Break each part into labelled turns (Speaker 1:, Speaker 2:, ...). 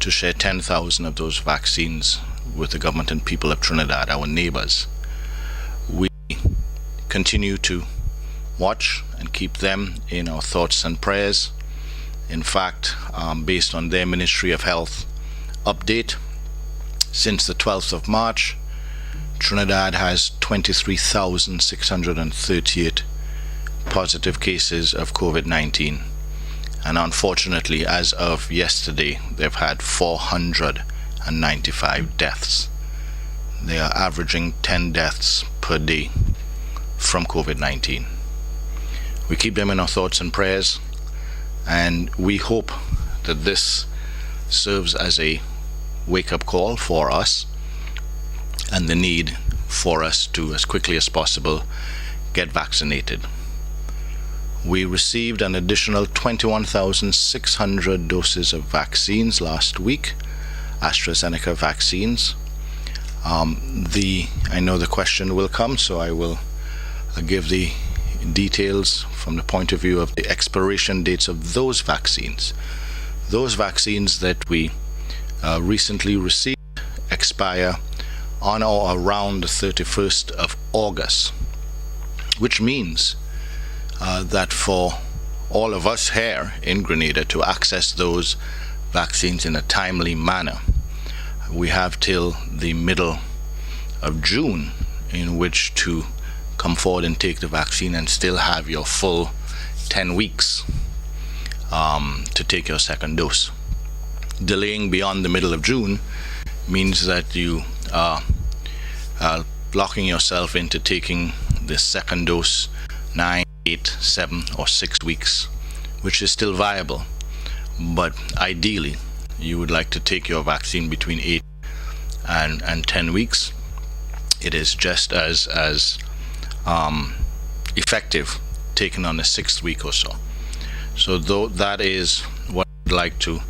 Speaker 1: to share 10,000 of those vaccines with the government and people of Trinidad, our neighbors. We continue to watch and keep them in our thoughts and prayers. In fact, based on their Ministry of Health update, since the 12th of March, Trinidad has 23,638 positive cases of COVID-19. And unfortunately, as of yesterday, they've had 495 deaths. They are averaging 10 deaths per day from COVID-19. We keep them in our thoughts and prayers, and we hope that this serves as a wake-up call for us and the need for us to, as quickly as possible, get vaccinated. We received an additional 21,600 doses of vaccines last week, AstraZeneca vaccines. I know the question will come, so I will give the details from the point of view of the expiration dates of those vaccines. Those vaccines that we recently received expire on or around the 31st of August, which means that for all of us here in Grenada to access those vaccines in a timely manner, we have till the middle of June in which to come forward and take the vaccine and still have your full 10 weeks to take your second dose. Delaying beyond the middle of June means that you are locking yourself into taking the second dose 9, 8, 7, or 6 weeks, which is still viable. But ideally, you would like to take your vaccine between 8 and 10 weeks. It is just as effective taken on the 6th week or so. So though that is what I'd like to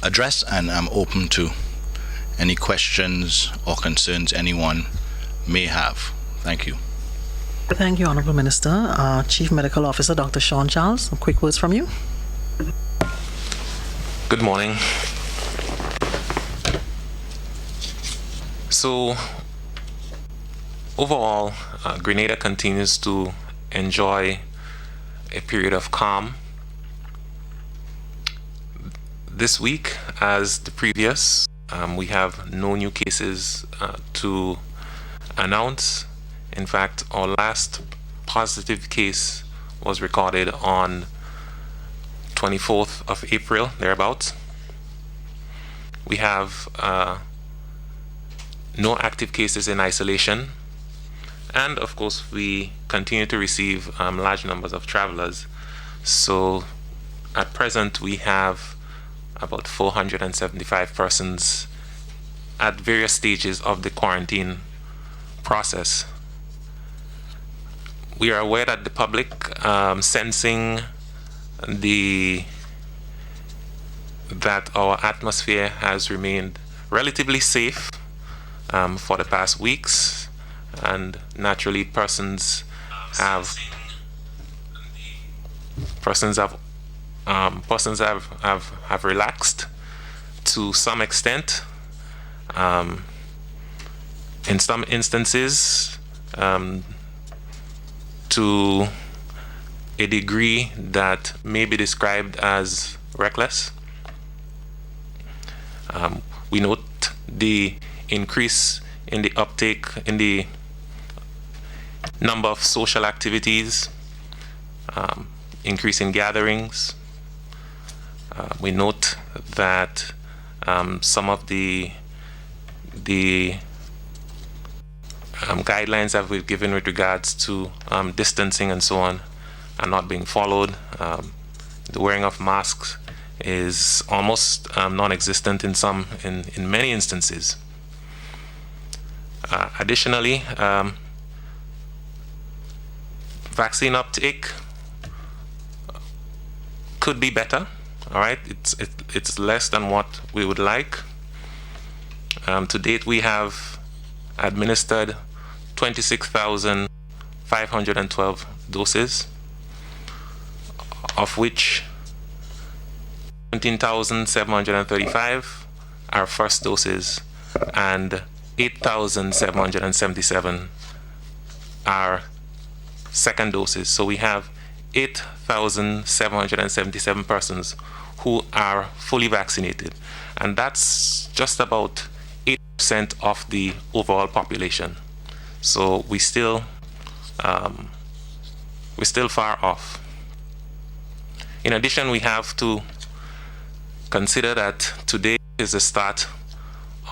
Speaker 1: address, and I'm open to any questions or concerns anyone may have. Thank you.
Speaker 2: Thank you, Honorable Minister. Chief Medical Officer Dr. Sean Charles, some quick words from you.
Speaker 3: Good morning. So overall, Grenada continues to enjoy a period of calm. This week, as the previous, we have no new cases to announce. In fact, our last positive case was recorded on 24th of April, thereabouts. We have no active cases in isolation. And of course, we continue to receive large numbers of travelers. So at present, we have about 475 persons at various stages of the quarantine process. We are aware that the public, sensing that our atmosphere has remained relatively safe for the past weeks, and naturally persons have relaxed to some extent. In some instances, to a degree that may be described as reckless. We note the increase in the uptake in the number of social activities, increase in gatherings. We note that some of the guidelines that we've given with regards to distancing and so on are not being followed. The wearing of masks is almost non-existent in many instances. Additionally, vaccine uptake could be better. All right, it's less than what we would like. To date, we have administered 26,512 doses, of which 17,735 are first doses, and 8,777 are second doses. So we have 8,777 persons who are fully vaccinated, and that's just about 8% of the overall population. So we're still far off. In addition, we have to consider that today is the start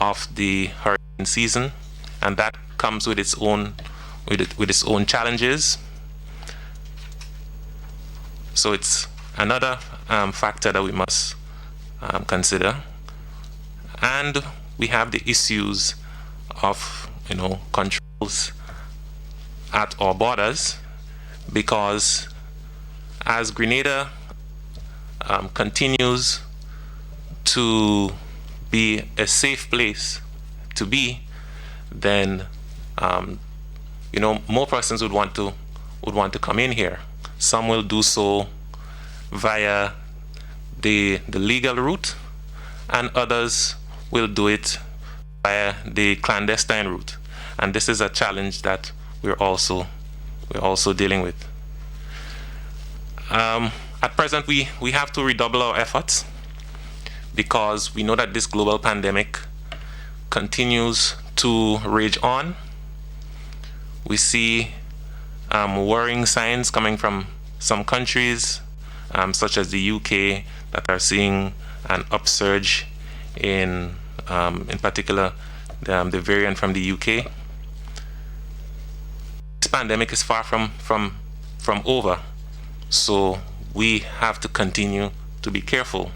Speaker 3: of the hurricane season, and that comes with its own challenges. So it's another factor that we must consider. And we have the issues of controls at our borders, because as Grenada continues to be a safe place to be, then more persons would want to come in here. Some will do so via the legal route, and others will do it via the clandestine route. And this is a challenge that we're also dealing with. At present, we have to redouble our efforts, because we know that this global pandemic continues to rage on. We see worrying signs coming from some countries, such as the UK, that are seeing an upsurge in particular, the variant from the UK. This pandemic is far from over, so we have to continue to be careful.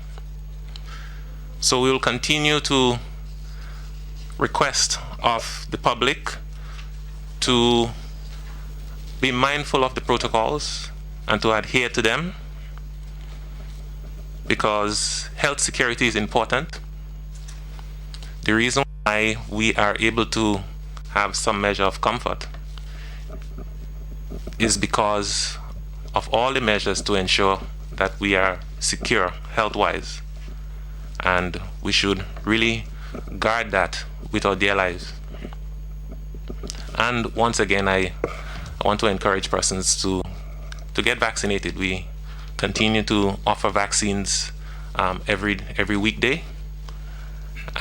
Speaker 3: So we will continue to request of the public to be mindful of the protocols and to adhere to them, because health security is important. The reason why we are able to have some measure of comfort is because of all the measures to ensure that we are secure health-wise, and we should really guard that with our dear lives. And once again, I want to encourage persons to get vaccinated. We continue to offer vaccines every weekday,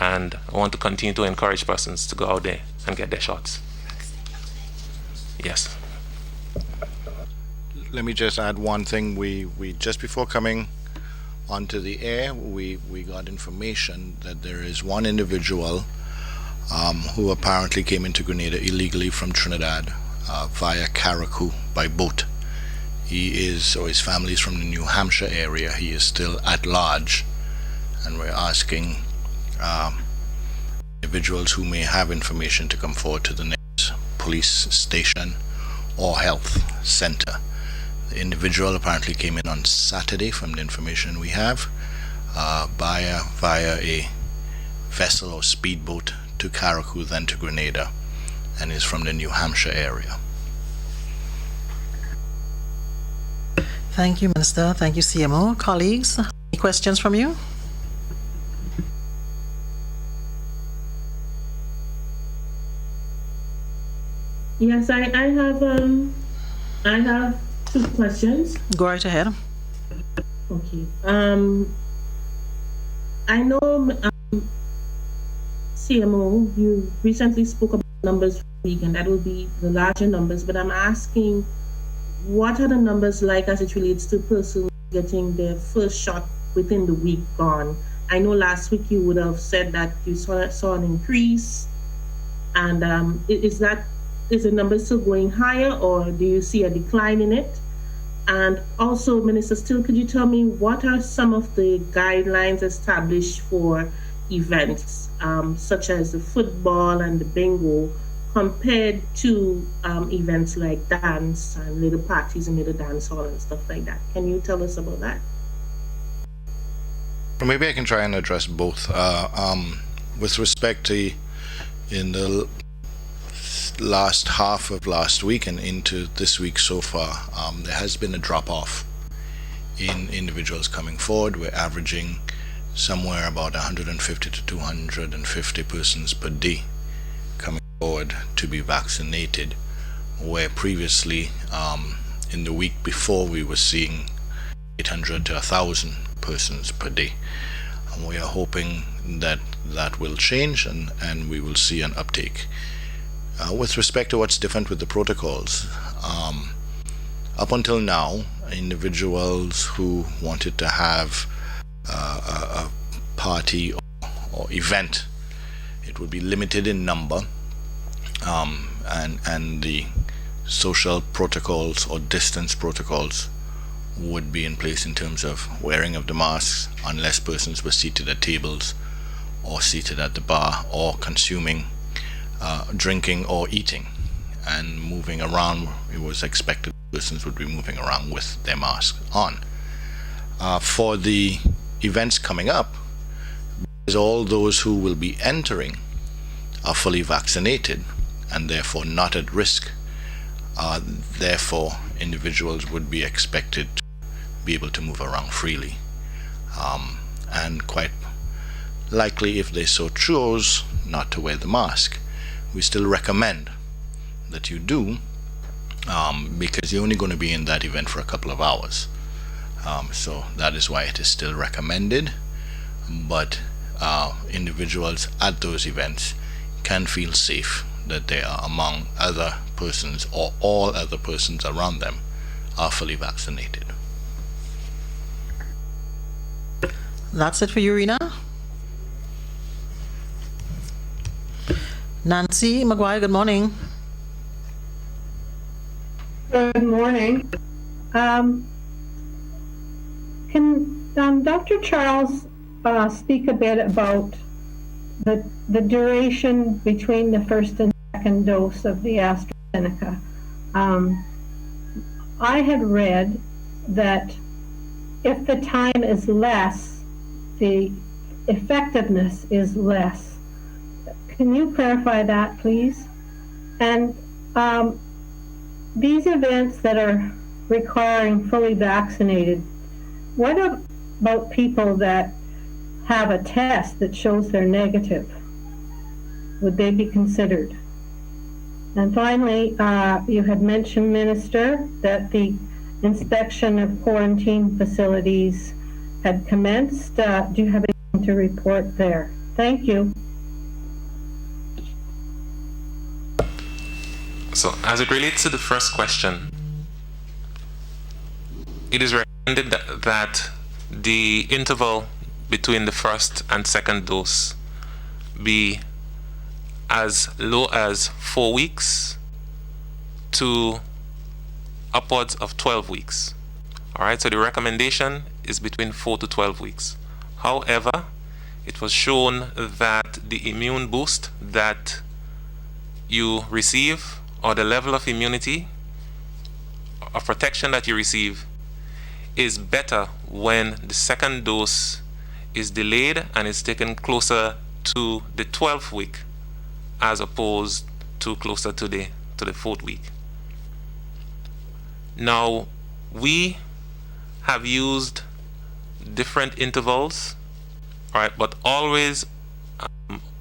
Speaker 3: and I want to continue to encourage persons to go out there and get their shots. Yes.
Speaker 1: Let me just add one thing. We just before coming onto the air, we got information that there is one individual who apparently came into Grenada illegally from Trinidad via Carriacou by boat. He is, or his family is, from the New Hampshire area. He is still at large, and we're asking individuals who may have information to come forward to the next police station or health center. The individual apparently came in on Saturday, from the information we have, via a vessel or speedboat to Carriacou, then to Grenada, and is from the New Hampshire area.
Speaker 2: Thank you, Minister. Thank you, CMO. Colleagues, any questions from you?
Speaker 4: Yes, I have two questions.
Speaker 2: Go right ahead.
Speaker 4: Okay. I know CMO, you recently spoke about numbers for the week, and that will be the larger numbers, but I'm asking, what are the numbers like as it relates to persons getting their first shot within the week gone? I know last week you would have said that you saw an increase, and is the number still going higher, or do you see a decline in it? And also, Minister Still, could you tell me what are some of the guidelines established for events, such as the football and the bingo, compared to events like dance and little parties and little dance hall and stuff like that? Can you tell us about that?
Speaker 1: Maybe I can try and address both. With respect to in the last half of last week and into this week so far, there has been a drop-off in individuals coming forward. We're averaging somewhere about 150 to 250 persons per day coming forward to be vaccinated, where previously in the week before we were seeing 800 to 1,000 persons per day. And we are hoping that that will change and we will see an uptake. With respect to what's different with the protocols, up until now, individuals who wanted to have a party or event, it would be limited in number, and the social protocols or distance protocols would be in place in terms of wearing of the masks unless persons were seated at tables or seated at the bar or consuming, drinking or eating, and moving around. It was expected persons would be moving around with their mask on. For the events coming up, because all those who will be entering are fully vaccinated and therefore not at risk. Therefore, individuals would be expected to be able to move around freely, and quite likely, if they so choose, not to wear the mask. We still recommend that you do, because you're only going to be in that event for a couple of hours. So that is why it is still recommended, but individuals at those events can feel safe that they are among other persons, or all other persons around them are fully vaccinated.
Speaker 2: That's it for you, Rena. Nancy McGuire, good morning.
Speaker 5: Good morning. Can Dr. Charles speak a bit about the duration between the first and second dose of the AstraZeneca? I had read that if the time is less, the effectiveness is less. Can you clarify that, please? And these events that are requiring fully vaccinated, what about people that have a test that shows they're negative? Would they be considered? And finally, you had mentioned, Minister, that the inspection of quarantine facilities had commenced. Do you have anything to report there? Thank you.
Speaker 3: So, as it relates to the first question, it is recommended that the interval between the first and second dose be as low as 4 weeks to upwards of 12 weeks. All right, so the recommendation is between 4 to 12 weeks. However, it was shown that the immune boost that you receive, or the level of immunity of protection that you receive, is better when the second dose is delayed and is taken closer to the 12th week as opposed to closer to the 4th week. Now, we have used different intervals, all right, but always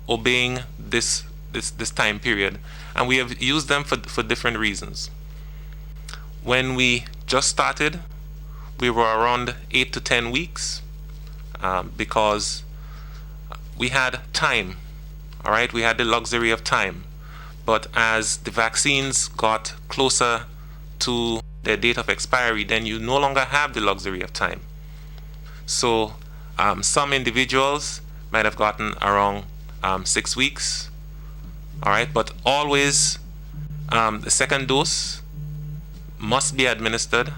Speaker 3: obeying this time period, and we have used them for different reasons. When we just started, we were around 8 to 10 weeks because we had time. All right, we had the luxury of time. But as the vaccines got closer to their date of expiry, then you no longer have the luxury of time. So some individuals might have gotten around 6 weeks. All right, but always the second dose must be administered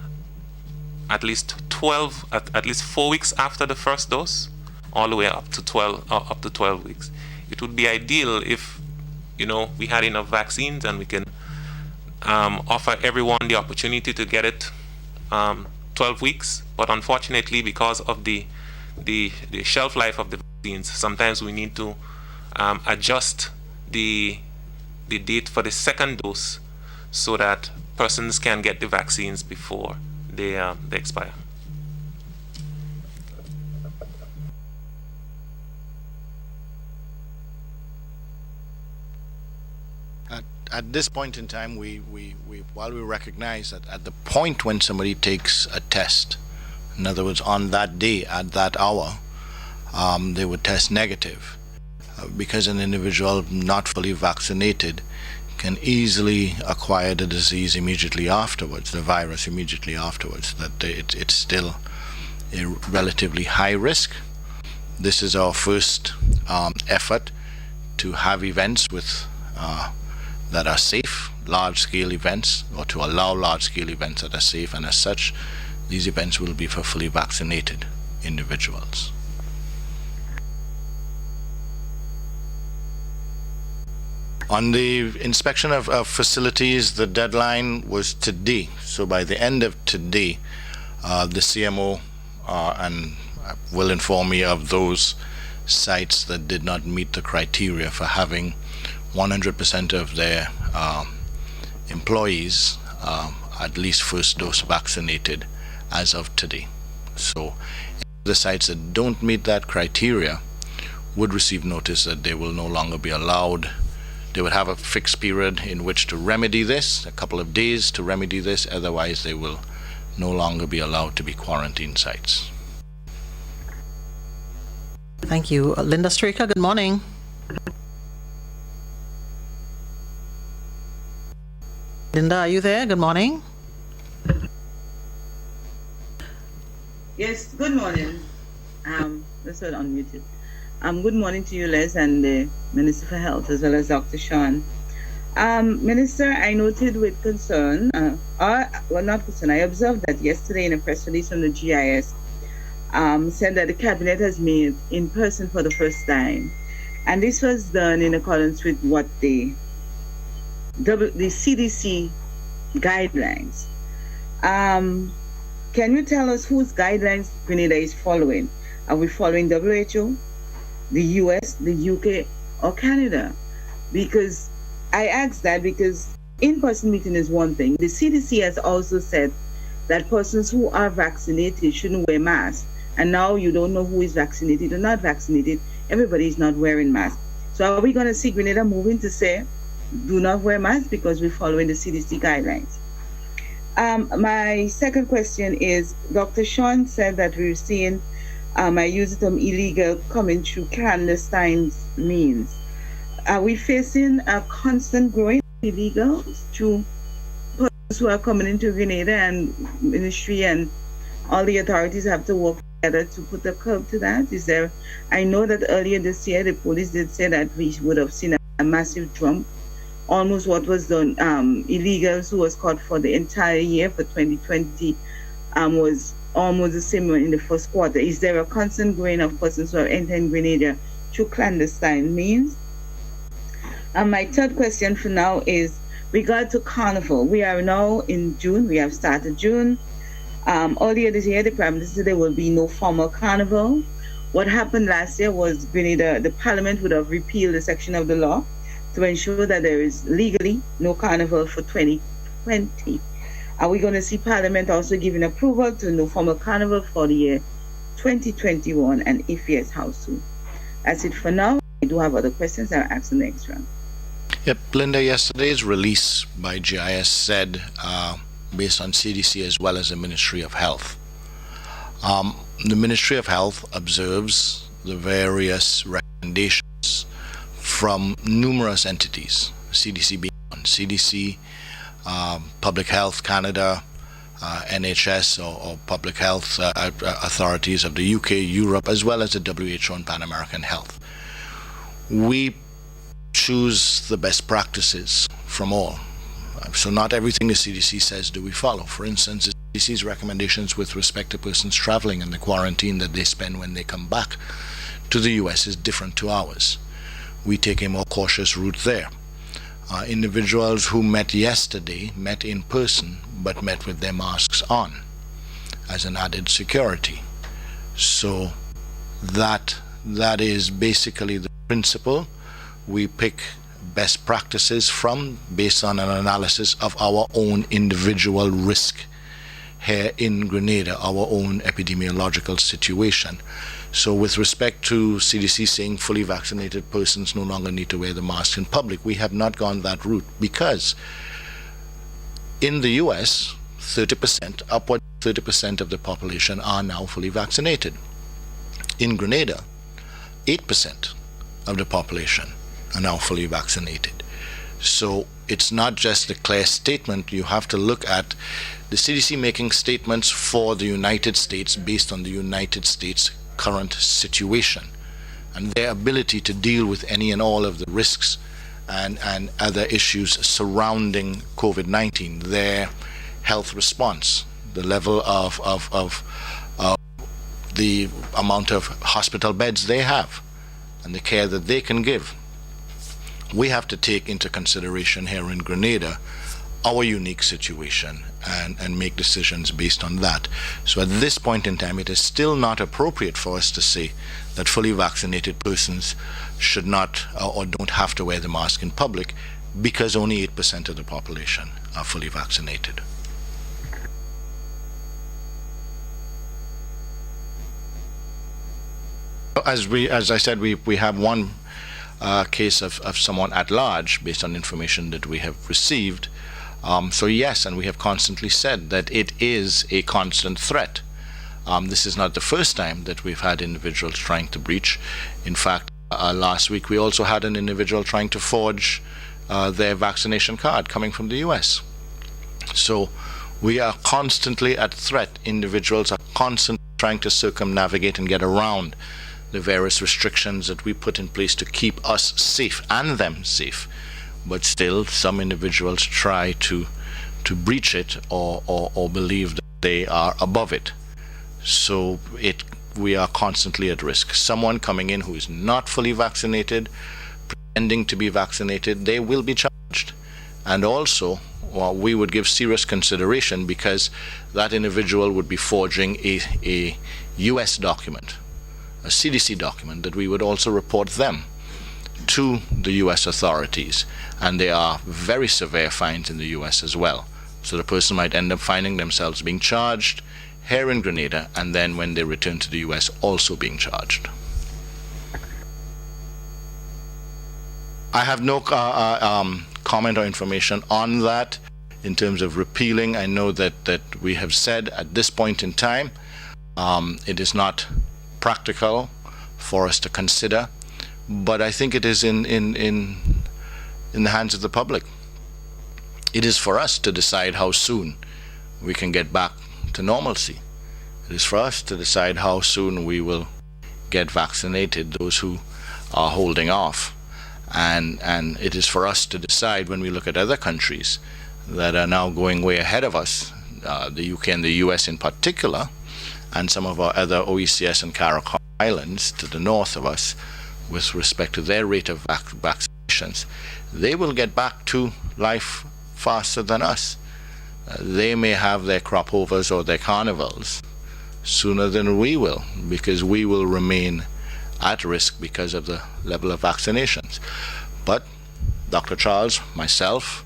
Speaker 3: at least 4 weeks after the first dose, all the way up to 12 weeks. It would be ideal if we had enough vaccines and we can offer everyone the opportunity to get it 12 weeks. But unfortunately, because of the shelf life of the vaccines, sometimes we need to adjust the date for the second dose so that persons can get the vaccines before they expire.
Speaker 1: at this point in time, while we recognize that at the point when somebody takes a test, in other words, on that day, at that hour, they would test negative, because an individual not fully vaccinated can easily acquire the disease immediately afterwards, the virus immediately afterwards, that it's still a relatively high risk. This is our first effort to have events with that are safe, large-scale events, or to allow large-scale events that are safe, and as such, these events will be for fully vaccinated individuals. On the inspection of facilities, the deadline was today. So by the end of today, the CMO and will inform me of those sites that did not meet the criteria for having 100% of their employees at least first dose vaccinated as of today. So the sites that don't meet that criteria would receive notice that they will no longer be allowed. They would have a fixed period in which to remedy this, a couple of days to remedy this, otherwise they will no longer be allowed to be quarantine sites.
Speaker 2: Thank you. Linda Straker, good morning. Linda, are you there? Good morning.
Speaker 6: Yes, good morning. That's what unmuted. Good morning to you, Les, and the Minister for Health, as well as Dr. Sean. Minister, I noted with concern, not concern, I observed that yesterday in a press release from the GIS, said that the Cabinet has met in person for the first time. And this was done in accordance with what the CDC guidelines. Can you tell us whose guidelines Grenada is following? Are we following WHO, the US, the UK, or Canada? Because I ask that because in-person meeting is one thing. The CDC has also said that persons who are vaccinated shouldn't wear masks. And now you don't know who is vaccinated or not vaccinated. Everybody is not wearing masks. So are we going to see Grenada moving to say, do not wear masks because we're following the CDC guidelines? My second question is, Dr. Sean said that we're seeing, I use the term illegal, coming through clandestine means. Are we facing a constant growing of illegals through persons who are coming into Grenada, and ministry and all the authorities have to work together to put a curb to that? Is there, I know that earlier this year, the police did say that we would have seen a massive jump. Almost what was done, illegals who was caught for the entire year for 2020 was almost the same in the first quarter. Is there a constant growing of persons who are entering Grenada through clandestine means? My third question for now is regard to Carnival. We are now in June. We have started June. Earlier this year, the Prime Minister said there will be no formal Carnival. What happened last year was Grenada, the Parliament would have repealed a section of the law to ensure that there is legally no Carnival for 2020. Are we going to see Parliament also giving approval to no formal Carnival for the year 2021? And if yes, how soon? That's it for now. I do have other questions. I'll ask the next round.
Speaker 1: Yep, Linda, yesterday's release by GIS said, based on CDC as well as the Ministry of Health, the Ministry of Health observes the various recommendations from numerous entities, CDC being one, CDC, Public Health Canada, NHS or Public Health authorities of the UK, Europe, as well as the WHO and Pan American Health. We choose the best practices from all. So not everything the CDC says do we follow. For instance, the CDC's recommendations with respect to persons traveling and the quarantine that they spend when they come back to the US is different to ours. We take a more cautious route there. Individuals who met yesterday met in person but met with their masks on as an added security. So that is basically the principle. We pick best practices from based on an analysis of our own individual risk here in Grenada, our own epidemiological situation, So with respect to CDC saying fully vaccinated persons no longer need to wear the mask in public, we have not gone that route because in the US, 30%, upward 30% of the population are now fully vaccinated. In Grenada, 8% of the population are now fully vaccinated. So it's not just a clear statement. You have to look at the CDC making statements for the United States based on the United States current situation and their ability to deal with any and all of the risks and other issues surrounding COVID-19, their health response, the level of the amount of hospital beds they have, and the care that they can give. We have to take into consideration here in Grenada our unique situation and make decisions based on that. So at this point in time, it is still not appropriate for us to say that fully vaccinated persons should not or don't have to wear the mask in public because only 8% of the population are fully vaccinated. As I said, we have one case of someone at large based on information that we have received. So yes, and we have constantly said that it is a constant threat. This is not the first time that we've had individuals trying to breach. In fact, last week we also had an individual trying to forge their vaccination card coming from the US. So we are constantly at threat. Individuals are constantly trying to circumnavigate and get around the various restrictions that we put in place to keep us safe and them safe. But still, some individuals try to breach it or believe that they are above it. So we are constantly at risk. Someone coming in who is not fully vaccinated, pretending to be vaccinated, they will be charged. And also, we would give serious consideration because that individual would be forging a US document, a CDC document, that we would also report them to the US authorities, and there are very severe fines in the US as well. So the person might end up finding themselves being charged here in Grenada, and then when they return to the US also being charged. I have no comment or information on that in terms of repealing. I know that we have said at this point in time it is not practical for us to consider, but I think it is in the hands of the public. It is for us to decide how soon we can get back to normalcy. It is for us to decide how soon we will get vaccinated, those who are holding off. And it is for us to decide, when we look at other countries that are now going way ahead of us, the UK and the US in particular, and some of our other OECS and CARICOM islands to the north of us, with respect to their rate of vaccinations, they will get back to life faster than us. They may have their crop overs or their carnivals sooner than we will, because we will remain at risk because of the level of vaccinations. But Dr. Charles, myself,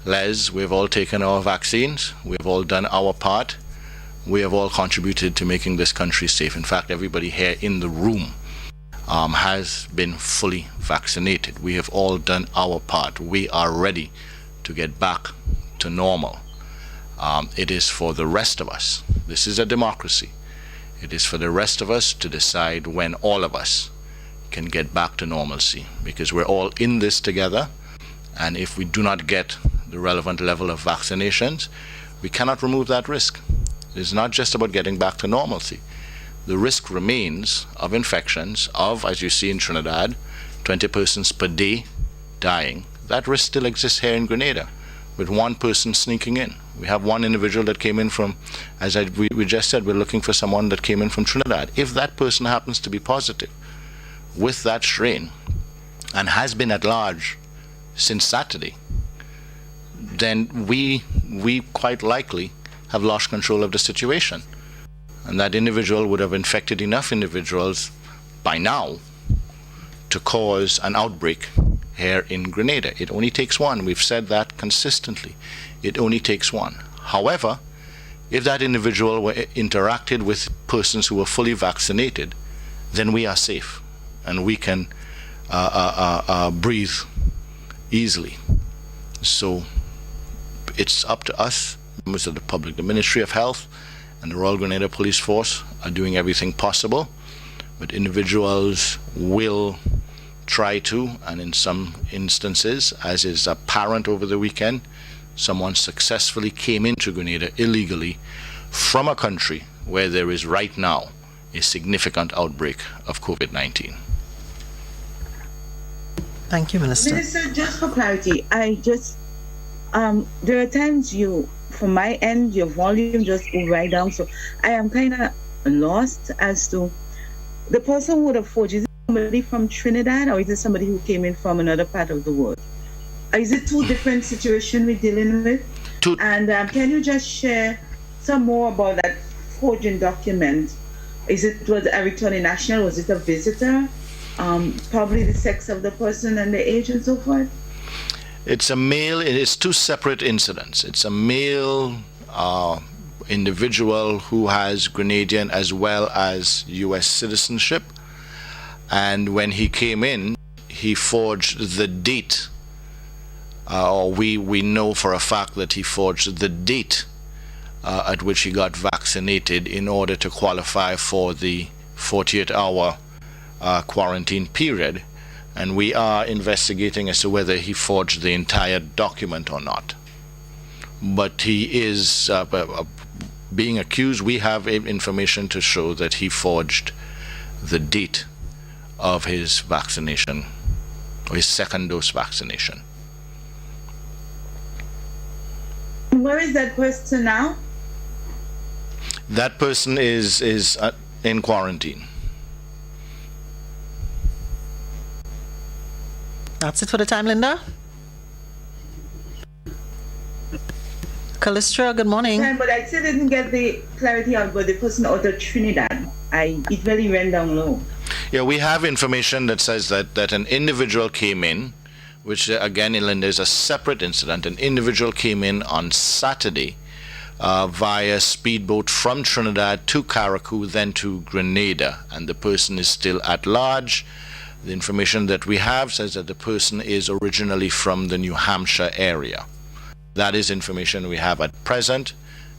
Speaker 1: Les, we've all taken our vaccines, we've all done our part, we have all contributed to making this country safe. In fact, everybody here in the room has been fully vaccinated. We have all done our part. We are ready to get back to normal. It is for the rest of us. This is a democracy. It is for the rest of us to decide when all of us can get back to normalcy, because we're all in this together, and if we do not get the relevant level of vaccinations, we cannot remove that risk. It is not just about getting back to normalcy. The risk remains of infections of, as you see in Trinidad, 20 persons per day dying. That risk still exists here in Grenada, with one person sneaking in. We have one individual that came in from, we just said, we're looking for someone that came in from Trinidad. If that person happens to be positive with that strain and has been at large since Saturday, then we quite likely have lost control of the situation. And that individual would have infected enough individuals by now to cause an outbreak here in Grenada. It only takes one. We've said that consistently. It only takes one. However, if that individual were interacted with persons who were fully vaccinated, then we are safe and we can breathe easily. So it's up to us, members of the public. The Ministry of Health and the Royal Grenada Police Force are doing everything possible, but individuals will try to, and in some instances, as is apparent over the weekend, someone successfully came into Grenada illegally from a country where there is right now a significant outbreak of COVID-19.
Speaker 2: Thank you, Minister.
Speaker 6: Minister, just for clarity, there are times from my end, your volume just go right down. So I am kind of lost as to the person who would have forged. Is it somebody from Trinidad or is it somebody who came in from another part of the world? Is it two different situations we're dealing with? And can you just share some more about that forging document? Was a returning national? Was it a visitor? Probably the sex of the person and the age and so forth?
Speaker 1: It's a male. It is two separate incidents. It's a male individual who has Grenadian as well as U.S. citizenship. And when he came in, he forged the date, or we know for a fact that he forged the date at which he got vaccinated in order to qualify for the 48-hour quarantine period. And we are investigating as to whether he forged the entire document or not. But he is being accused. We have information to show that he forged the date of his vaccination, or his second dose vaccination.
Speaker 6: Where is that person now?
Speaker 1: That person is in quarantine.
Speaker 2: That's it for the time, Linda. Callistra, good morning.
Speaker 6: But I still didn't get the clarity about the person out of Trinidad. It really went down low.
Speaker 1: Yeah, we have information that says that an individual came in, which again, Linda, is a separate incident. An individual came in on Saturday via speedboat from Trinidad to Carriacou, then to Grenada, and the person is still at large. The information that we have says that the person is originally from the New Hampshire area. That is information we have at present,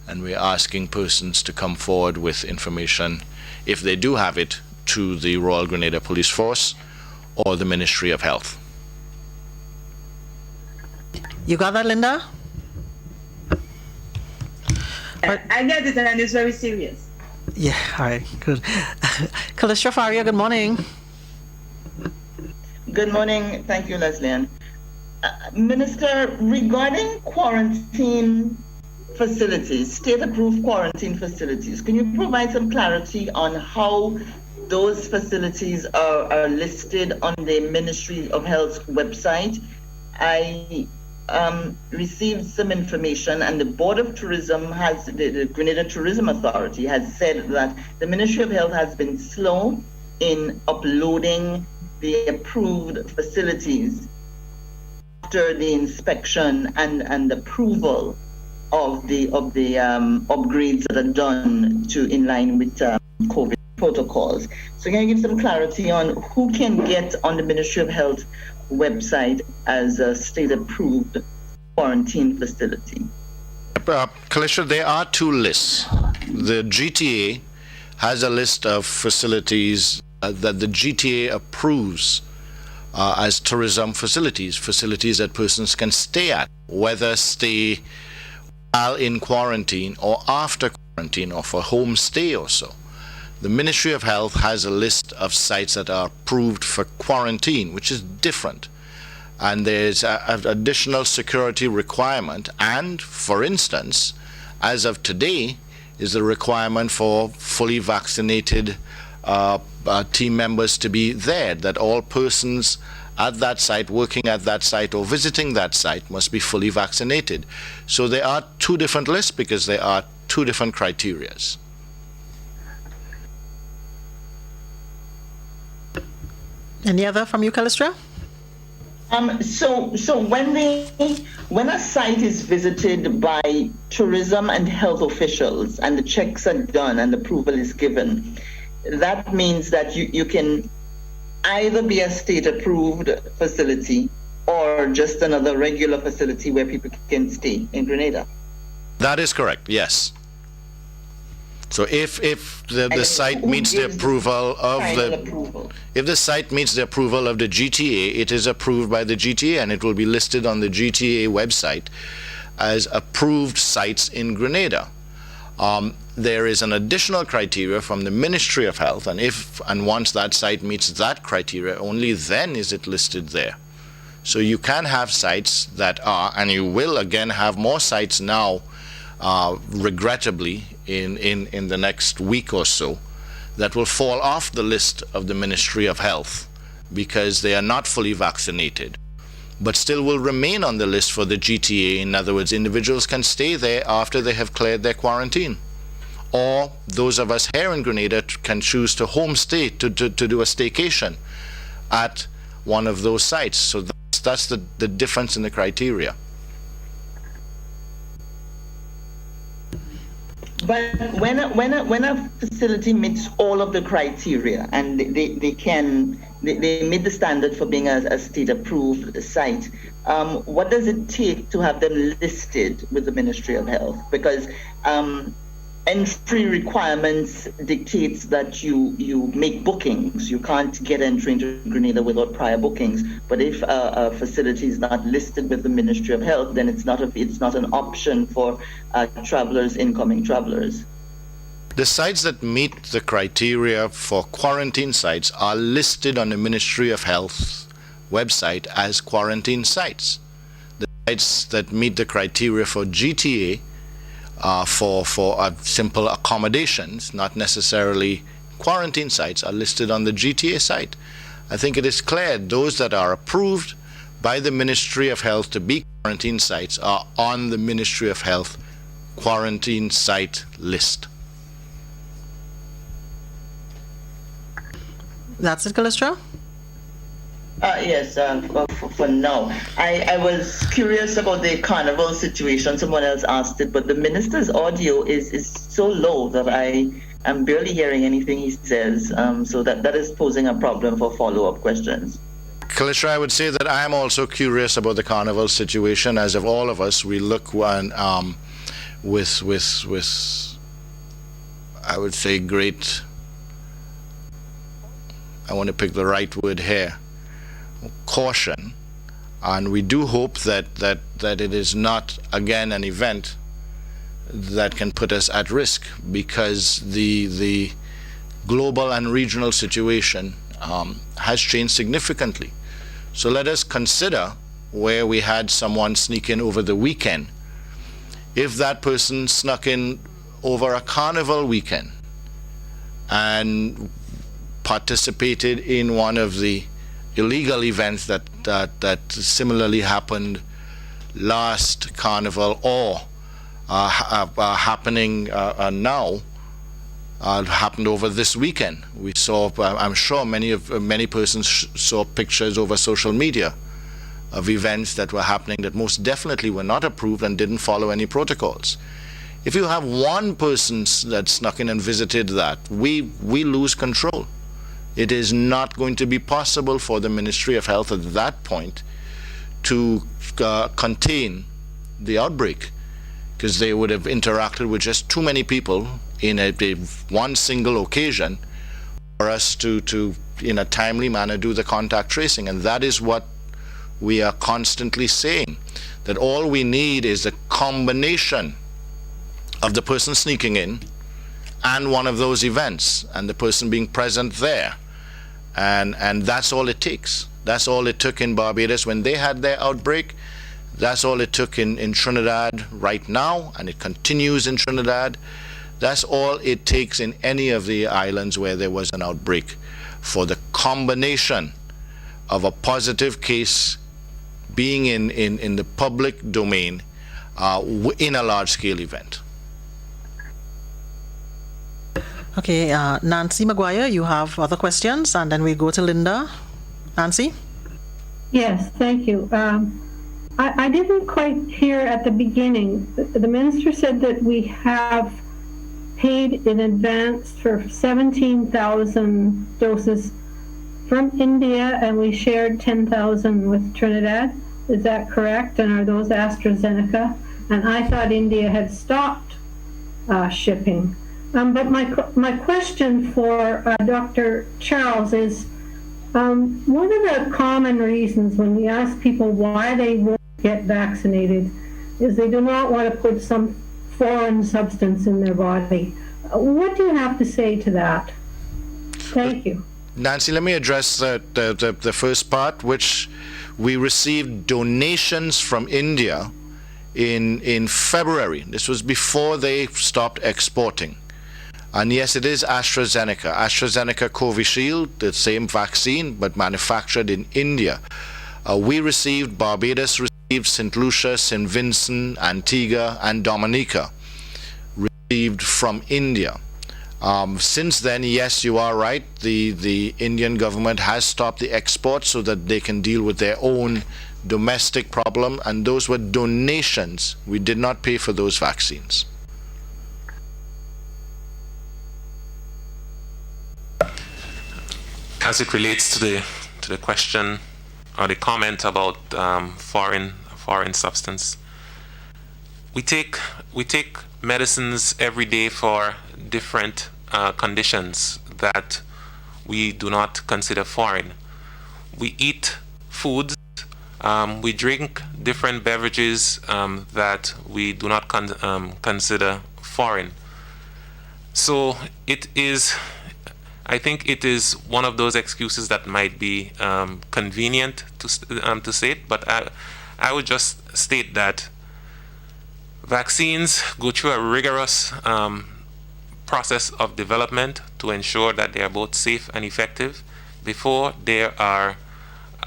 Speaker 1: and we're asking persons to come forward with information, if they do have it, to the Royal Grenada Police Force or the Ministry of Health.
Speaker 2: You got that, Linda?
Speaker 6: I get it, and it's very serious.
Speaker 2: Yeah, all right, good. Callistra Faria, good morning.
Speaker 7: Good morning. Thank you, Leslie. Minister, regarding quarantine facilities, state-approved quarantine facilities, can you provide some clarity on how those facilities are listed on the Ministry of Health's website? I received some information, and the Board of Tourism the Grenada Tourism Authority has said that the Ministry of Health has been slow in uploading the approved facilities after the inspection and approval of the upgrades that are done to in line with COVID protocols. So can you give some clarity on who can get on the Ministry of Health website as a state-approved quarantine facility?
Speaker 1: Callistra, there are two lists. The GTA has a list of facilities that the GTA approves as tourism facilities that persons can stay at, whether stay while in quarantine or after quarantine or for home stay or so. The Ministry of Health has a list of sites that are approved for quarantine, which is different. And there's an additional security requirement. And, for instance, as of today, is the requirement for fully vaccinated team members to be there, that all persons at that site, working at that site or visiting that site must be fully vaccinated. So there are two different lists because there are two different criterias.
Speaker 2: Any other from you, Callistra?
Speaker 7: So when a site is visited by tourism and health officials and the checks are done and approval is given, that means that you can either be a state-approved facility or just another regular facility where people can stay in Grenada.
Speaker 1: That is correct, yes. So if the site
Speaker 7: who
Speaker 1: meets the
Speaker 7: gives
Speaker 1: approval of
Speaker 7: Final
Speaker 1: the
Speaker 7: approval.
Speaker 1: if the site meets the approval of the GTA, it is approved by the GTA and it will be listed on the GTA website as approved sites in Grenada. There is an additional criteria from the Ministry of Health, and once that site meets that criteria, only then is it listed there. So you can have sites that are, and you will again have more sites now, regrettably, in the next week or so, that will fall off the list of the Ministry of Health because they are not fully vaccinated, but still will remain on the list for the GTA. In other words, individuals can stay there after they have cleared their quarantine. Or those of us here in Grenada can choose to homestay, to do a staycation at one of those sites. So that's the difference in the criteria.
Speaker 7: But when a facility meets all of the criteria and they meet the standard for being a state-approved site, what does it take to have them listed with the Ministry of Health? Because entry requirements dictates that you make bookings. You can't get entry into Grenada without prior bookings. But if a facility is not listed with the Ministry of Health, then it's not an option for incoming travelers.
Speaker 1: The sites that meet the criteria for quarantine sites are listed on the Ministry of Health website as quarantine sites. The sites that meet the criteria for GTA for simple accommodations, not necessarily quarantine sites, are listed on the GTA site. I think it is clear those that are approved by the Ministry of Health to be quarantine sites are on the Ministry of Health quarantine site list.
Speaker 2: That's it, Callistra?
Speaker 7: Yes, for now. I was curious about the carnival situation. Someone else asked it, but the minister's audio is so low that I am barely hearing anything he says. So that is posing a problem for follow-up questions.
Speaker 1: Callistra, I would say that I am also curious about the carnival situation. As of all of us, we look with I would say great, I want to pick the right word here, caution, and we do hope that it is not again an event that can put us at risk, because the global and regional situation has changed significantly. So let us consider where we had someone sneak in over the weekend. If that person snuck in over a carnival weekend and participated in one of the illegal events that similarly happened last carnival or happening now, happened over this weekend. We saw, I'm sure many persons saw pictures over social media of events that were happening that most definitely were not approved and didn't follow any protocols. If you have one person that snuck in and visited that, we lose control. It is not going to be possible for the Ministry of Health at that point to contain the outbreak, because they would have interacted with just too many people in one single occasion for us to in a timely manner do the contact tracing. And that is what we are constantly saying, that all we need is a combination of the person sneaking in and one of those events and the person being present there. And that's all it takes. That's all it took in Barbados when they had their outbreak. That's all it took in Trinidad right now, and it continues in Trinidad. That's all it takes in any of the islands where there was an outbreak, for the combination of a positive case being in the public domain in a large-scale event.
Speaker 2: Okay, Nancy Maguire, you have other questions, and then we go to Linda. Nancy?
Speaker 5: Yes, thank you. I didn't quite hear at the beginning. The minister said that we have paid in advance for 17,000 doses from India, and we shared 10,000 with Trinidad. Is that correct? And are those AstraZeneca? And I thought India had stopped shipping. But my question for Dr. Charles is, one of the common reasons when we ask people why they won't get vaccinated is they do not want to put some foreign substance in their body. What do you have to say to that? Thank you.
Speaker 1: Nancy, let me address the first part, which we received donations from India in February. This was before they stopped exporting. And yes, it is AstraZeneca. AstraZeneca Covishield, the same vaccine, but manufactured in India. We received, Barbados received, St. Lucia, St. Vincent, Antigua, and Dominica received from India. Since then, yes, you are right. The Indian government has stopped the export so that they can deal with their own domestic problem, and those were donations. We did not pay for those vaccines.
Speaker 3: As it relates to the question or the comment about foreign substance, we take medicines every day for different conditions that we do not consider foreign. We eat foods, we drink different beverages that we do not consider foreign. So I think it is one of those excuses that might be convenient to say it, but I would just state that vaccines go through a rigorous process of development to ensure that they are both safe and effective before they are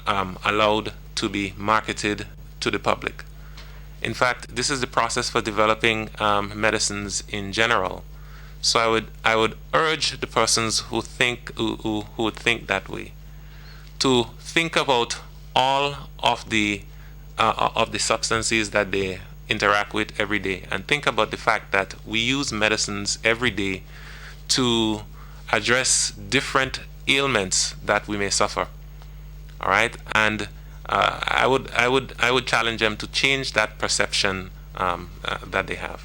Speaker 3: allowed to be marketed to the public. In fact, this is the process for developing medicines in general. So I would urge the persons who would think that way to think about all of the substances that they interact with every day, and think about the fact that we use medicines every day to address different ailments that we may suffer. All right, and I would challenge them to change that perception that they have.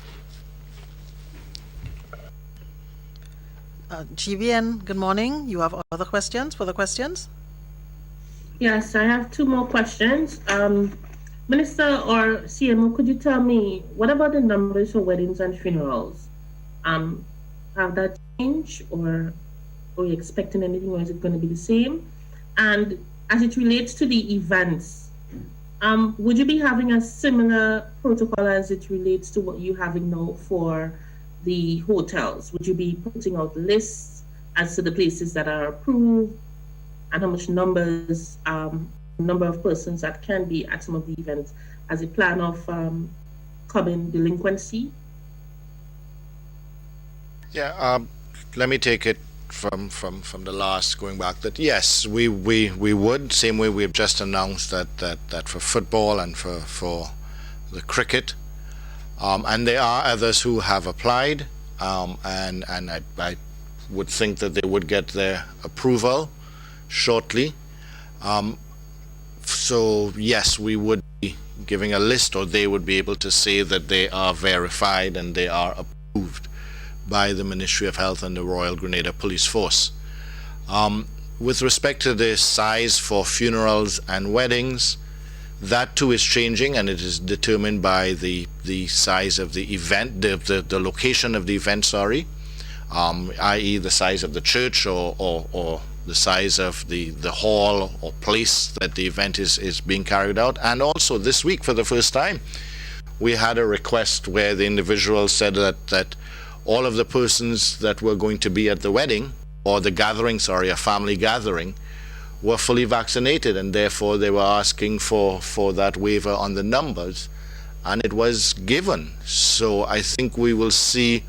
Speaker 2: GBN, good morning. You have other questions? Further questions?
Speaker 4: Yes, I have two more questions. Minister or CMO, could you tell me, what about the numbers for weddings and funerals? Have that changed, or are you expecting anything, or is it going to be the same? And as it relates to the events, would you be having a similar protocol as it relates to what you're having now for the hotels? Would you be putting out lists as to the places that are approved and how much number of persons that can be at some of the events as a plan of curbing delinquency?
Speaker 1: Yeah, let me take it from the last, going back, that yes, we would, same way we have just announced that for football and for the cricket, and there are others who have applied, and I would think that they would get their approval shortly. So yes, we would be giving a list, or they would be able to say that they are verified and they are approved by the Ministry of Health and the Royal Grenada Police Force. With respect to the size for funerals and weddings, that too is changing, and it is determined by the size of the event, the location of the event, sorry, i.e. the size of the church or the size of the hall or place that the event is being carried out. And also this week, for the first time, we had a request where the individual said that all of the persons that were going to be at the wedding, or the gathering, sorry, a family gathering, were fully vaccinated, and therefore they were asking for that waiver on the numbers, and it was given. So I think we will see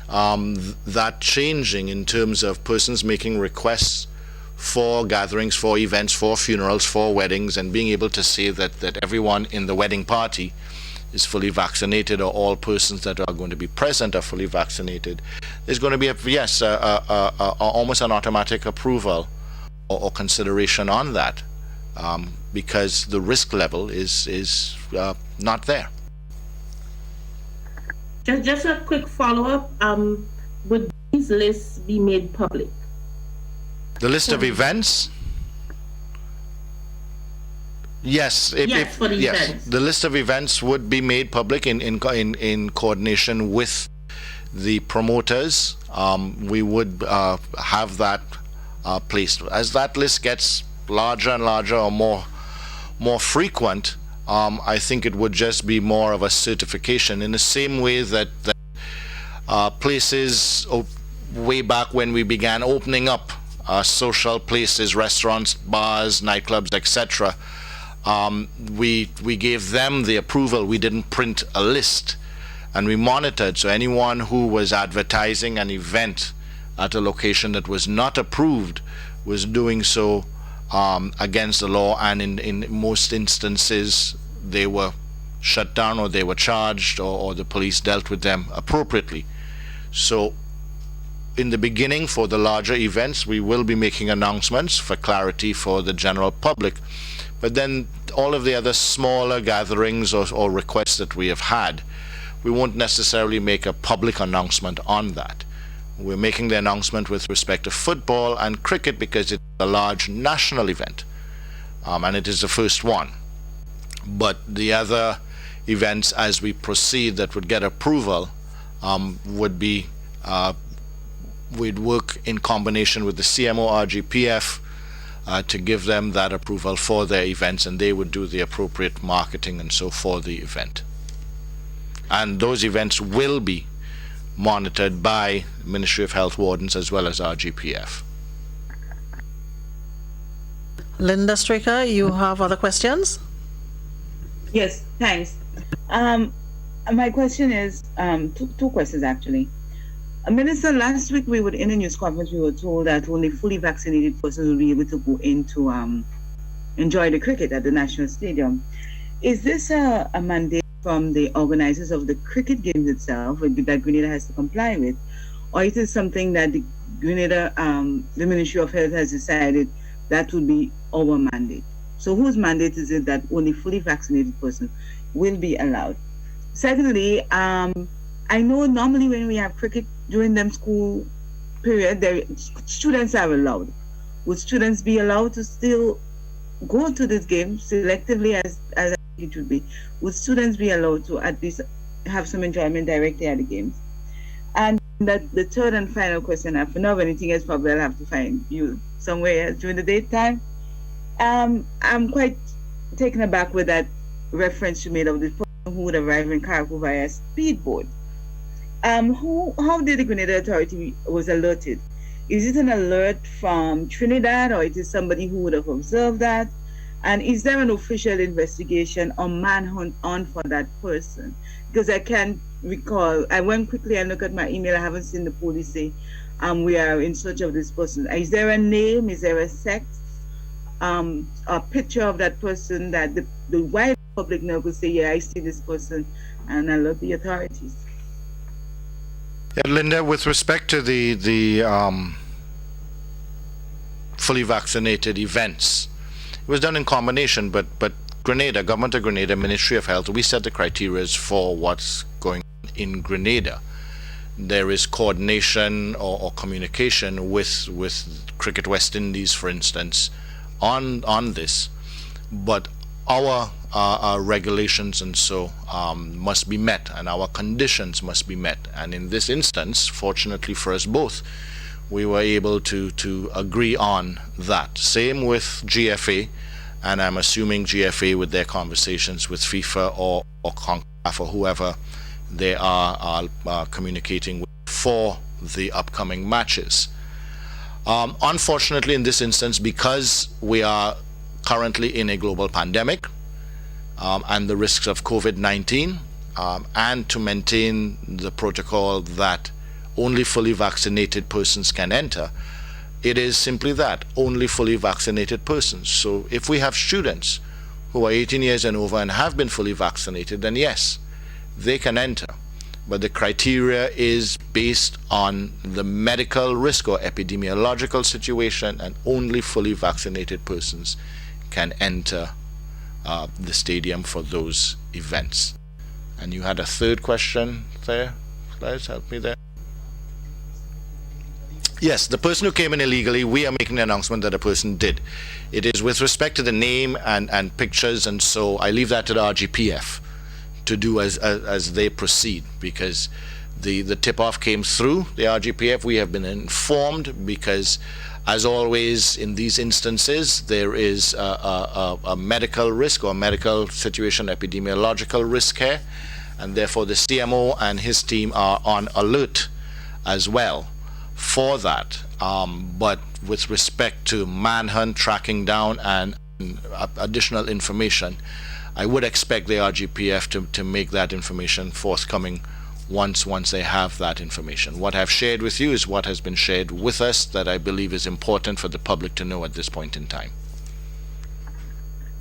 Speaker 1: that changing in terms of persons making requests for gatherings, for events, for funerals, for weddings, and being able to say that everyone in the wedding party is fully vaccinated, or all persons that are going to be present are fully vaccinated, there's going to be almost an automatic approval or consideration on that, because the risk level is not there.
Speaker 4: Just a quick follow-up. Would these lists be made public?
Speaker 1: The list of events? Yes.
Speaker 4: Yes, for the events.
Speaker 1: The list of events would be made public in coordination with the promoters. We would have that placed. As that list gets larger and larger, or more frequent, I think it would just be more of a certification, in the same way that places way back when we began opening up social places, restaurants, bars, nightclubs, etc. We gave them the approval. We didn't print a list, and we monitored. So anyone who was advertising an event at a location that was not approved was doing so against the law, and in most instances they were shut down, or they were charged, or the police dealt with them appropriately. So in the beginning, for the larger events, we will be making announcements for clarity for the general public. But then all of the other smaller gatherings or requests that we have had, we won't necessarily make a public announcement on that. We're making the announcement with respect to football and cricket because it's a large national event, and it is the first one. But the other events, as we proceed, that would get approval, would be, we'd work in combination with the CMO RGPF to give them that approval for their events, and they would do the appropriate marketing and so for the event. And those events will be monitored by Ministry of Health wardens as well as RGPF.
Speaker 2: Linda Straker, you have other questions?
Speaker 6: Yes, thanks. My question is two questions actually. Minister, last week we were in a news conference. We were told that only fully vaccinated persons will be able to go in to enjoy the cricket at the National Stadium. Is this a mandate from the organizers of the cricket games itself that Grenada has to comply with, or is it something that the Grenada, the Ministry of Health has decided that would be our mandate? So whose mandate is it that only fully vaccinated persons will be allowed? Secondly, I know normally when we have cricket during them school period, students are allowed. Would students be allowed to still go to this game selectively as I think it should be? Would students be allowed to at least have some enjoyment directly at the games? And the third and final question, for now, anything else, probably I'll have to find you somewhere else during the daytime. I'm quite taken aback with that reference you made of the person who would arrive in Carriacou via speedboat. How did the Grenada Authority was alerted? Is it an alert from Trinidad, or is it somebody who would have observed that? And is there an official investigation or manhunt on for that person? Because I can't recall. I went quickly and looked at my email. I haven't seen the police say we are in search of this person. Is there a name? Is there a sex? A picture of that person that the wide public now could say, yeah, I see this person, and alert the authorities.
Speaker 1: Yeah, Linda, with respect to the fully vaccinated events, it was done in combination, but Grenada, Government of Grenada, Ministry of Health, we set the criteria for what's going on in Grenada. There is coordination or communication with Cricket West Indies, for instance, on this, but our regulations and so must be met, and our conditions must be met. And in this instance, fortunately for us both, we were able to agree on that. Same with GFA, and I'm assuming GFA with their conversations with FIFA or CONCACAF or whoever they are communicating with for the upcoming matches. Unfortunately, in this instance, because we are currently in a global pandemic and the risks of COVID-19, and to maintain the protocol that only fully vaccinated persons can enter, it is simply that, only fully vaccinated persons. So if we have students who are 18 years and over and have been fully vaccinated, then yes, they can enter. But the criteria is based on the medical risk or epidemiological situation, and only fully vaccinated persons can enter the stadium for those events. And you had a third question there. Guys, help me there. Yes, the person who came in illegally, we are making the announcement that a person did. It is with respect to the name and pictures, and so I leave that to the RGPF to do as they proceed, because the tip-off came through the RGPF. We have been informed because, as always in these instances, there is a medical risk or medical situation, epidemiological risk here, and therefore the CMO and his team are on alert as well for that. But with respect to manhunt, tracking down, and additional information, I would expect the RGPF to make that information forthcoming once they have that information. What I've shared with you is what has been shared with us that I believe is important for the public to know at this point in time.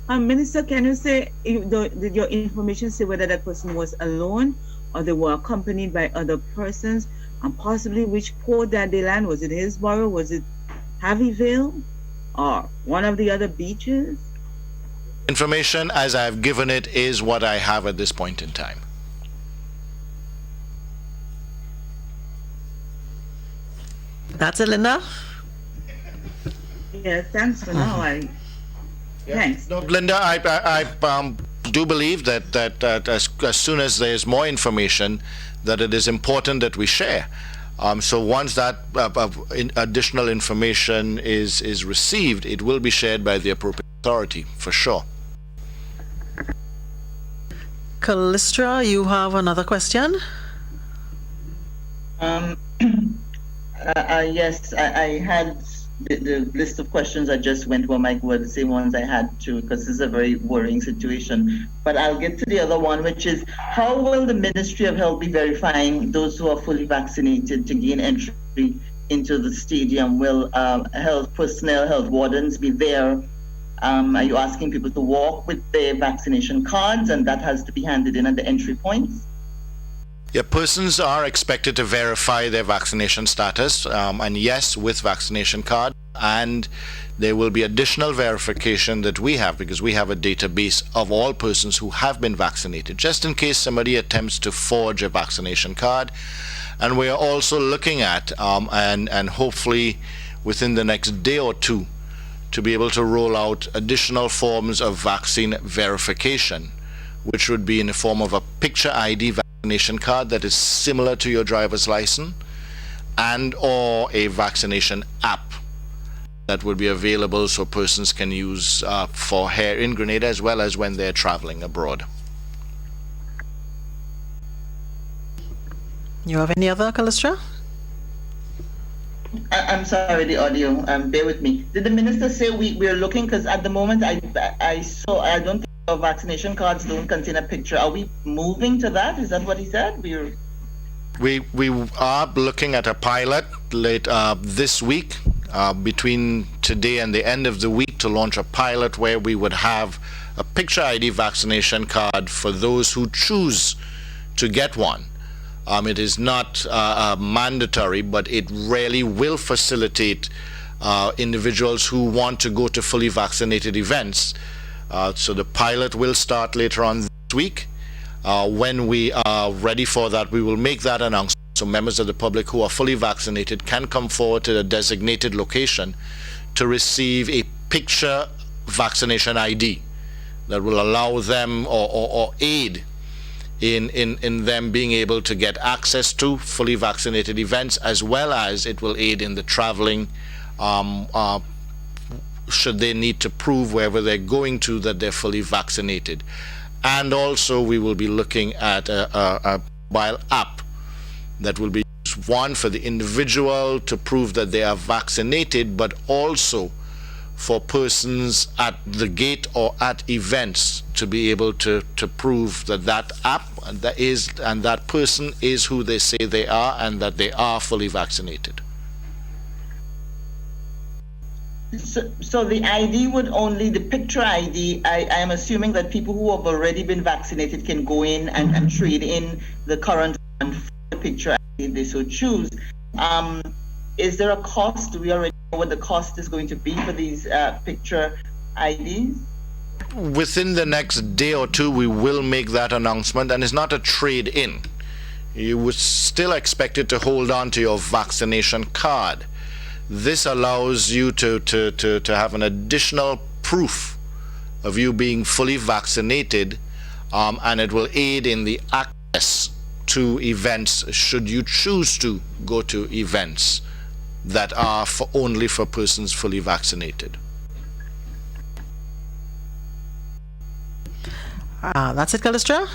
Speaker 6: Minister, can you say, did your information say whether that person was alone or they were accompanied by other persons, and possibly which port that they land? Was it Hillsborough? Was it Harveyville? Or one of the other beaches?
Speaker 1: Information as I've given it is what I have at this point in time.
Speaker 2: That's it, Linda?
Speaker 6: Yeah, thanks for now. Thanks.
Speaker 1: No, Linda, I do believe that as soon as there's more information, that it is important that we share. So once that additional information is received, it will be shared by the appropriate authority, for sure.
Speaker 2: Callistra, you have another question?
Speaker 7: Yes, I had the list of questions I just went over, Mike, were the same ones I had too, because this is a very worrying situation. But I'll get to the other one, which is, how will the Ministry of Health be verifying those who are fully vaccinated to gain entry into the stadium? Will health personnel, health wardens be there? Are you asking people to walk with their vaccination cards, and that has to be handed in at the entry points?
Speaker 1: Yeah, persons are expected to verify their vaccination status, and yes, with vaccination card, and there will be additional verification that we have, because we have a database of all persons who have been vaccinated, just in case somebody attempts to forge a vaccination card. And we are also looking at, and hopefully within the next day or two, to be able to roll out additional forms of vaccine verification, which would be in the form of a picture ID vaccination card that is similar to your driver's license, and or a vaccination app that would be available so persons can use for here in Grenada as well as when they're traveling abroad.
Speaker 2: You have any other, Callistra?
Speaker 7: I'm sorry, the audio. Bear with me. Did the minister say we're looking? Because at the moment, I don't think our vaccination cards don't contain a picture. Are we moving to that? Is that what he said?
Speaker 1: We are looking at a pilot late this week, between today and the end of the week, to launch a pilot where we would have a picture ID vaccination card for those who choose to get one. It is not mandatory, but it really will facilitate individuals who want to go to fully vaccinated events. So the pilot will start later on this week. When we are ready for that, we will make that announcement. So members of the public who are fully vaccinated can come forward to the designated location to receive a picture vaccination ID that will allow them or aid in them being able to get access to fully vaccinated events, as well as it will aid in the traveling should they need to prove wherever they're going to that they're fully vaccinated. And also we will be looking at a mobile app that will be used, one for the individual to prove that they are vaccinated, but also for persons at the gate or at events to be able to prove that that app that is and that person is who they say they are and that they are fully vaccinated.
Speaker 7: So the ID would only, the picture ID, I am assuming that people who have already been vaccinated can go in and trade in the current one for the picture ID if they so choose. Is there a cost? Do we already know what the cost is going to be for these picture IDs?
Speaker 1: Within the next day or two, we will make that announcement, and it's not a trade-in. You would still expected to hold on to your vaccination card. This allows you to have an additional proof of you being fully vaccinated, and it will aid in the access to events should you choose to go to events that are only for persons fully vaccinated.
Speaker 2: That's it, Callistra?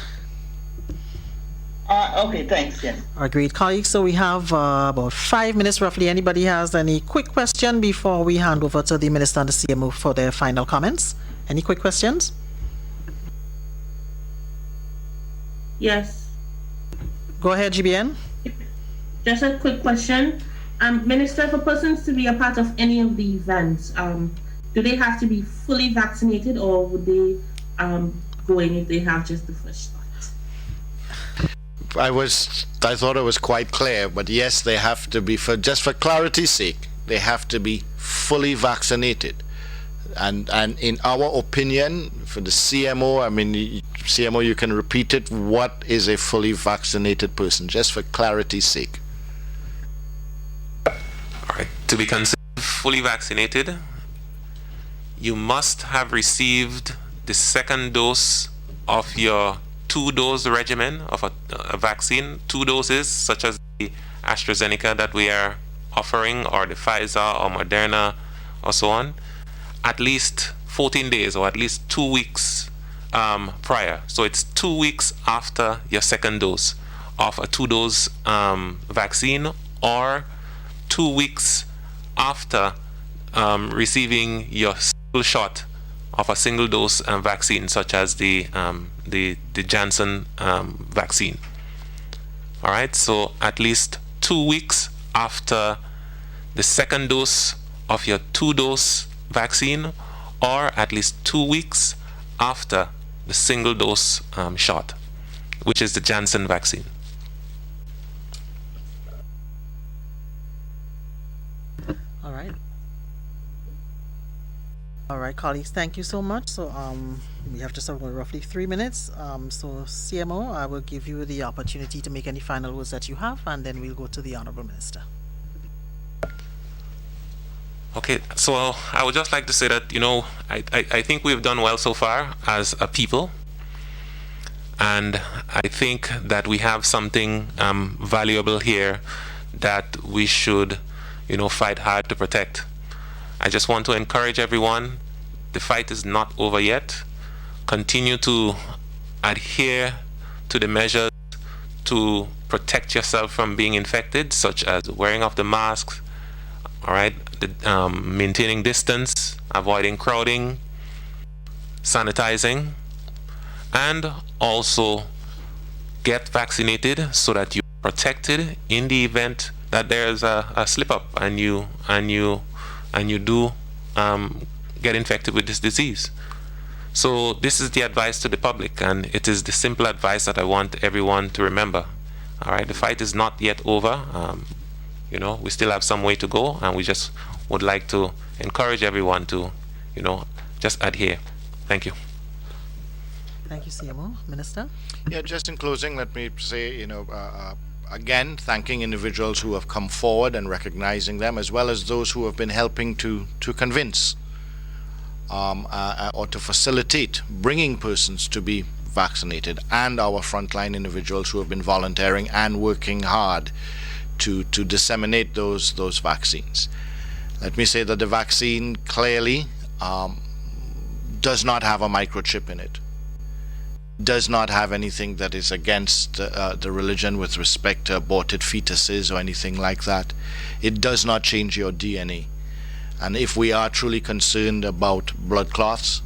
Speaker 7: Okay, thanks, yes.
Speaker 2: Agreed, colleagues. So we have about 5 minutes roughly. Anybody has any quick question before we hand over to the Minister and the CMO for their final comments? Any quick questions?
Speaker 4: Yes.
Speaker 2: Go ahead, GBN.
Speaker 4: Just a quick question. Minister, for persons to be a part of any of the events, do they have to be fully vaccinated, or would they go in if they have just the first shot?
Speaker 1: I thought it was quite clear, but yes, they have to be, for clarity's sake, they have to be fully vaccinated. And in our opinion, for the CMO, I mean, CMO, you can repeat it. What is a fully vaccinated person, just for clarity's sake?
Speaker 3: All right. To be considered fully vaccinated, you must have received the second dose of your 2-dose regimen of a vaccine, 2 doses, such as the AstraZeneca that we are offering, or the Pfizer or Moderna, or so on, at least 14 days or at least 2 weeks prior. So it's 2 weeks after your second dose of a 2-dose vaccine, or 2 weeks after receiving your single shot of a single dose vaccine, such as the Janssen vaccine. All right, so at least 2 weeks after the second dose of your 2-dose vaccine, or at least 2 weeks after the single dose shot, which is the Janssen vaccine.
Speaker 2: All right. All right, colleagues, thank you so much. So we have just roughly 3 minutes. So CMO, I will give you the opportunity to make any final words that you have, and then we'll go to the Honorable Minister.
Speaker 3: Okay, so I would just like to say that, I think we've done well so far as a people, and I think that we have something valuable here that we should, fight hard to protect. I just want to encourage everyone, the fight is not over yet. Continue to adhere to the measures to protect yourself from being infected, such as wearing of the masks, all right, maintaining distance, avoiding crowding, sanitizing, and also get vaccinated so that you're protected in the event that there's a slip up and you do get infected with this disease. So this is the advice to the public, and it is the simple advice that I want everyone to remember. All right, the fight is not yet over. We still have some way to go, and we just would like to encourage everyone to, just adhere. Thank you.
Speaker 2: Thank you, CMO. Minister?
Speaker 1: Yeah, just in closing, let me say, again, thanking individuals who have come forward and recognizing them, as well as those who have been helping to convince or to facilitate bringing persons to be vaccinated, and our frontline individuals who have been volunteering and working hard to disseminate those vaccines. Let me say that the vaccine clearly does not have a microchip in it, does not have anything that is against the religion with respect to aborted fetuses or anything like that. It does not change your DNA. And if we are truly concerned about blood clots,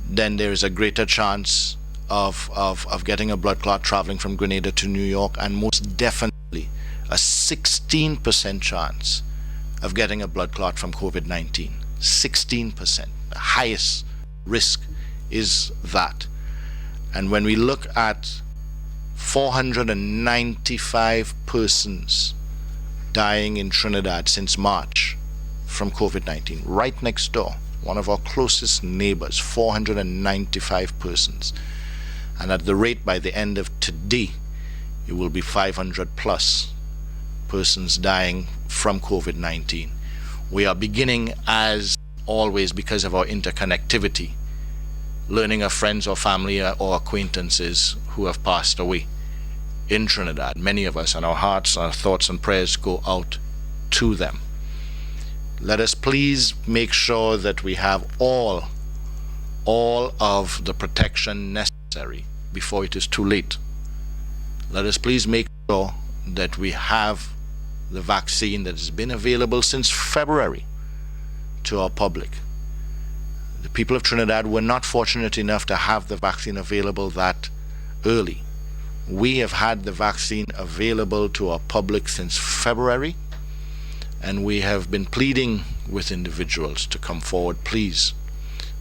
Speaker 1: then there is a greater chance of getting a blood clot traveling from Grenada to New York, and most definitely a 16% chance of getting a blood clot from COVID-19. 16%. The highest risk is that. And when we look at 495 persons dying in Trinidad since March from COVID-19, right next door, one of our closest neighbors, 495 persons. And at the rate by the end of today, it will be 500 plus persons dying from COVID-19. We are beginning, as always, because of our interconnectivity, learning of friends or family or acquaintances who have passed away in Trinidad. Many of us, and our hearts, our thoughts and prayers go out to them. Let us please make sure that we have all of the protection necessary before it is too late. Let us please make sure that we have the vaccine that has been available since February to our public. The people of Trinidad were not fortunate enough to have the vaccine available that early. We have had the vaccine available to our public since February, and we have been pleading with individuals to come forward, please.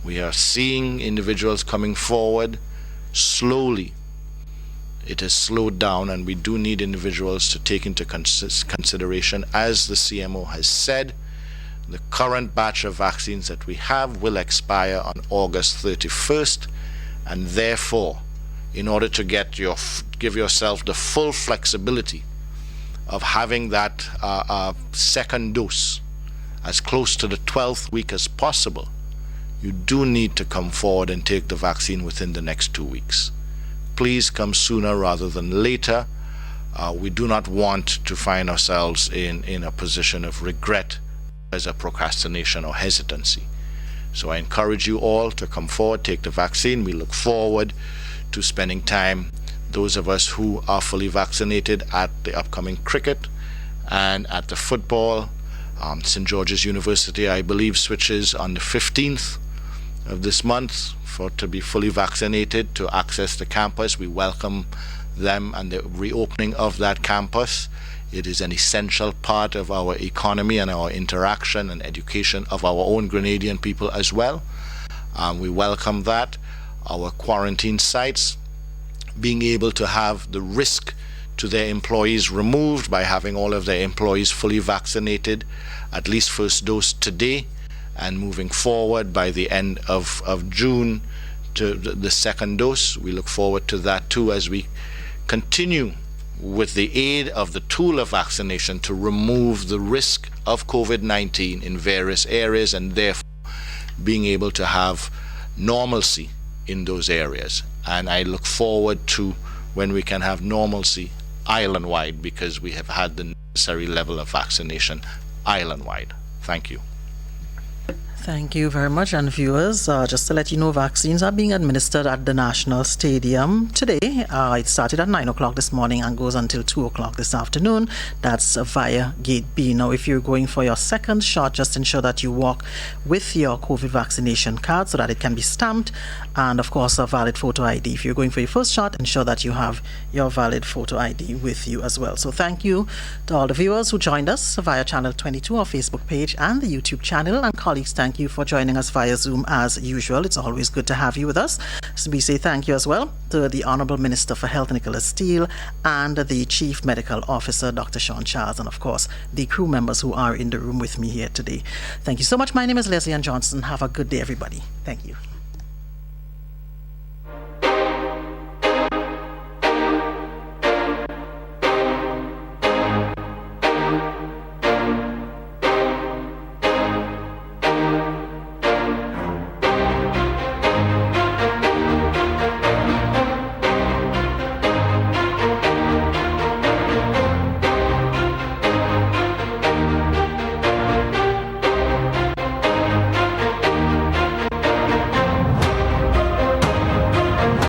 Speaker 1: We are seeing individuals coming forward slowly. It has slowed down, and we do need individuals to take into consideration. As the CMO has said, the current batch of vaccines that we have will expire on August 31st, and therefore, in order to give yourself the full flexibility of having that second dose as close to the 12th week as possible, you do need to come forward and take the vaccine within the next 2 weeks. Please come sooner rather than later. We do not want to find ourselves in a position of regret as a procrastination or hesitancy. So I encourage you all to come forward, take the vaccine. We look forward to spending time, those of us who are fully vaccinated, at the upcoming cricket and at the football. St. George's University, I believe, switches on the 15th of this month to be fully vaccinated to access the campus. We welcome them and the reopening of that campus. It is an essential part of our economy and our interaction and education of our own Grenadian people as well. We welcome that. Our quarantine sites being able to have the risk to their employees removed by having all of their employees fully vaccinated, at least first dose today, and moving forward by the end of June to the second dose. We look forward to that too, as we continue with the aid of the tool of vaccination to remove the risk of COVID-19 in various areas, and therefore being able to have normalcy in those areas. And I look forward to when we can have normalcy island-wide, because we have had the necessary level of vaccination island-wide. Thank you.
Speaker 2: Thank you very much. And viewers, just to let you know, vaccines are being administered at the National Stadium today. It started at 9 o'clock this morning and goes until 2 o'clock this afternoon. That's via Gate B. Now, if you're going for your second shot, just ensure that you walk with your COVID vaccination card so that it can be stamped, and of course a valid photo ID. If you're going for your first shot, ensure that you have your valid photo ID with you as well. So thank you to all the viewers who joined us via Channel 22, our Facebook page, and the YouTube channel. And colleagues, thank you for joining us via Zoom as usual. It's always good to have you with us. So we say thank you as well to the Honourable Minister for Health, Nicholas Steele, and the Chief Medical Officer, Dr. Sean Charles, and of course the crew members who are in the room with me here today. Thank you so much. My name is Leslie Ann Johnson. Have a good day, everybody. Thank you.